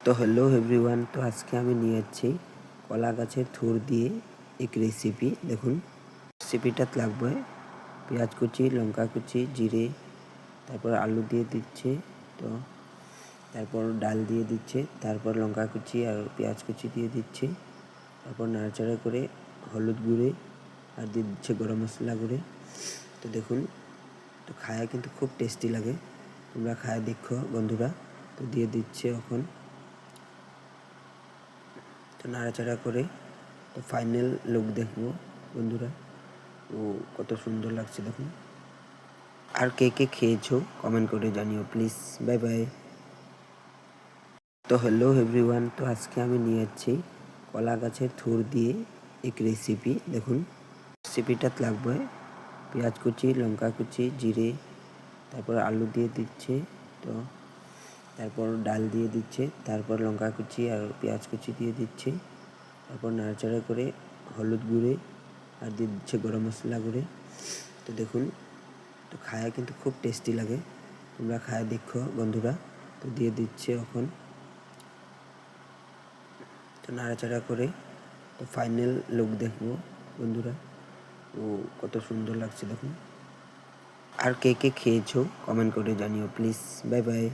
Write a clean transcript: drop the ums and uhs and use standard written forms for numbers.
তো hello everyone, তো আজকে আমি নিয়ে যাচ্ছি কলা গাছের থোড় দিয়ে এক রেসিপি। দেখুন রেসিপিটাতে লাগবে পেঁয়াজ কুচি, লঙ্কা কুচি, জিরে, তারপর আলু দিয়ে দিচ্ছে, তো তারপর ডাল দিয়ে দিচ্ছে, তারপর লঙ্কা কুচি আর পেঁয়াজ কুচি দিয়ে দিচ্ছে, তারপর নাড়াচাড়া করে হলুদ গুঁড়ে আর দিয়ে দিচ্ছে গরম মশলা গুঁড়ে। তো দেখুন, তো খায়া কিন্তু খুব টেস্টি লাগে, তোমরা খায়া দেখো বন্ধুরা। তো দিয়ে দিচ্ছে এখন, তো নাড়াচাড়া করে তো ফাইনাল লুক দেখবো বন্ধুরা। ও কত সুন্দর লাগছে দেখুন। আর কে কে খেয়েছো কমেন্ট করে জানিও প্লিজ। Bye bye. তো হ্যালো এভরিওয়ান, তো আজকে আমি নিয়ে যাচ্ছি কলা গাছের থোড় দিয়ে এক রেসিপি। দেখুন রেসিপিটাতে লাগবে পেঁয়াজ কুচি, লঙ্কা কুচি, জিরে, তারপর আলু দিয়ে দিচ্ছে, তো তারপর ডাল দিয়ে দিচ্ছে, তারপর লঙ্কা কুচি আর পেঁয়াজ কুচি দিয়ে দিচ্ছে, তারপর নাড়াচাড়া করে হলুদ গুঁড়ে আর দিয়ে দিচ্ছে গরম মশলা গুঁড়ে। তো দেখুন, তো খায়া কিন্তু খুব টেস্টি লাগে, তোমরা খায়া দেখো বন্ধুরা। তো দিয়ে দিচ্ছে এখন, তো নাড়াচাড়া করে তো ফাইনাল লুক দেখবো বন্ধুরা। ও কত সুন্দর লাগছে দেখুন। আর কে কে খেয়েছো কমেন্ট করে জানিও প্লিজ। Bye bye.